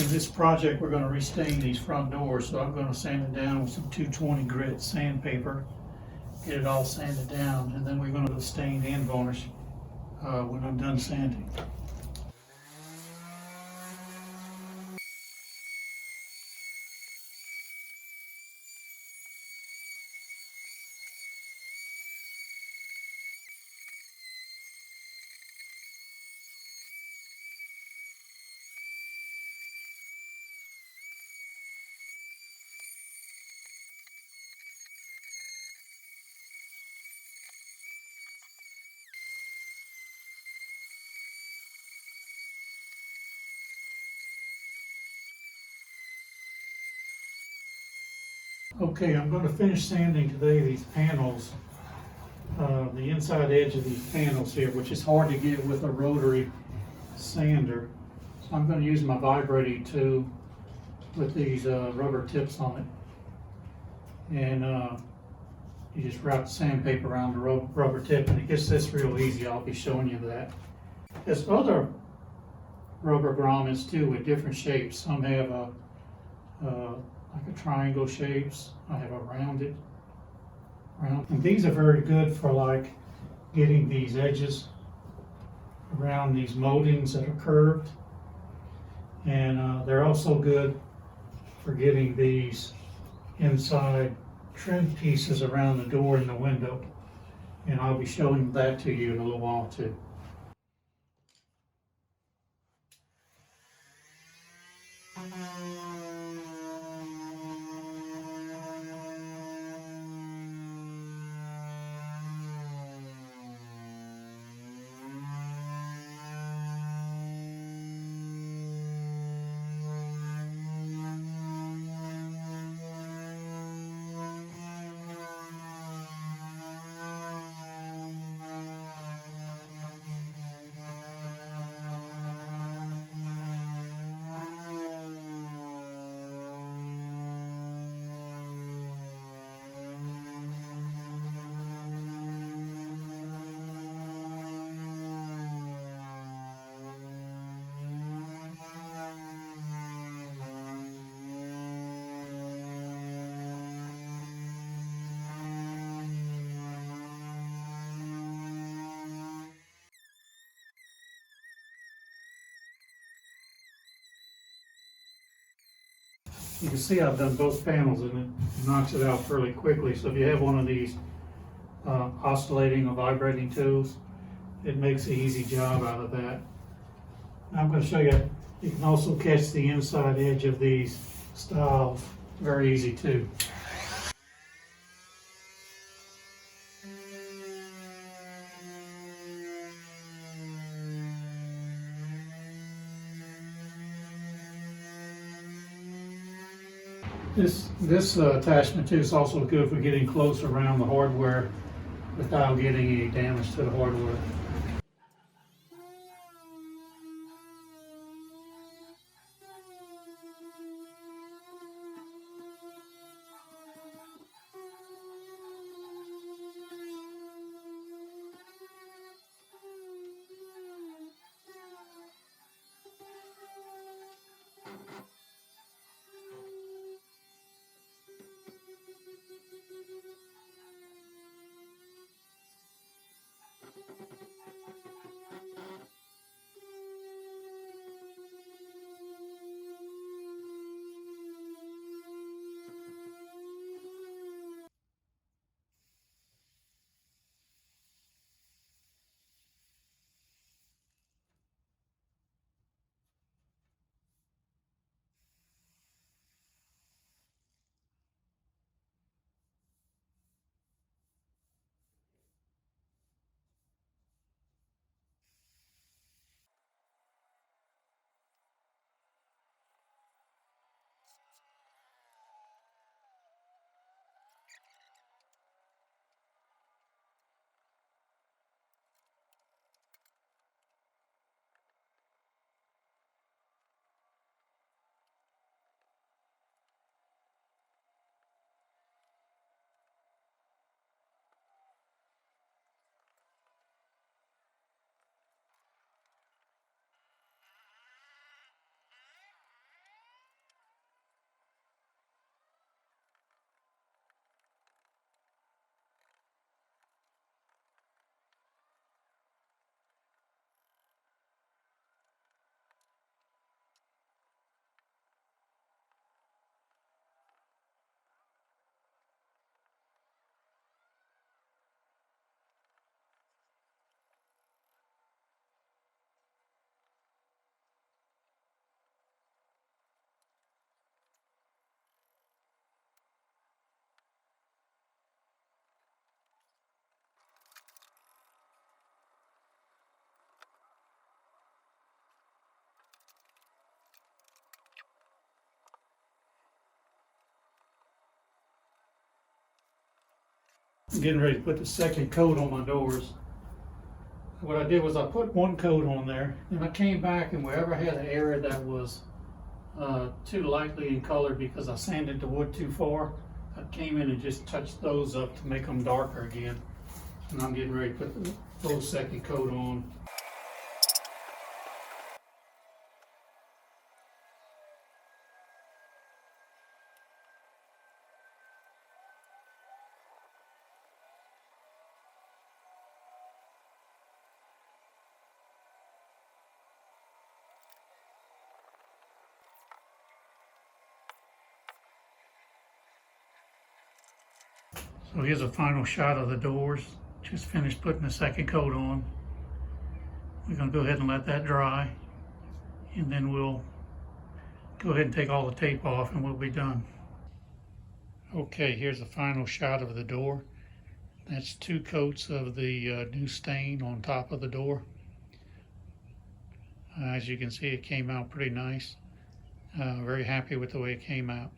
In this project, we're going to restain these front doors, so I'm going to sand it down with some 220 grit sandpaper, get it all sanded down, and then we're going to stain and varnish when I'm done sanding. Okay, I'm going to finish sanding today these panels, the inside edge of these panels here, which is hard to get with a rotary sander. So I'm going to use my vibrating tool with these rubber tips on it. And you just wrap the sandpaper around the rubber tip and it gets this real easy. I'll be showing you that. There's other rubber grommets too with different shapes. Some have like a triangle shapes. I have a round. And these are very good for like getting these edges around these moldings that are curved. And they're also good for getting these inside trim pieces around the door and the window. And I'll be showing that to you in a little while too. You can see I've done both panels and it knocks it out fairly quickly. So if you have one of these oscillating or vibrating tools, it makes an easy job out of that. Now I'm going to show you, you can also catch the inside edge of these styles very easy too. This attachment too is also good for getting close around the hardware without getting any damage to the hardware. I'm getting ready to put the second coat on my doors. What I did was I put one coat on there, and I came back, and wherever I had an area that was too lightly in color because I sanded the wood too far, I came in and just touched those up to make them darker again. And I'm getting ready to put the full second coat on. So here's a final shot of the doors. Just finished putting the second coat on. We're gonna go ahead and let that dry, and then we'll go ahead and take all the tape off and we'll be done. Okay, here's the final shot of the door. That's 2 coats of the new stain on top of the door. As you can see, it came out pretty nice. Very happy with the way it came out.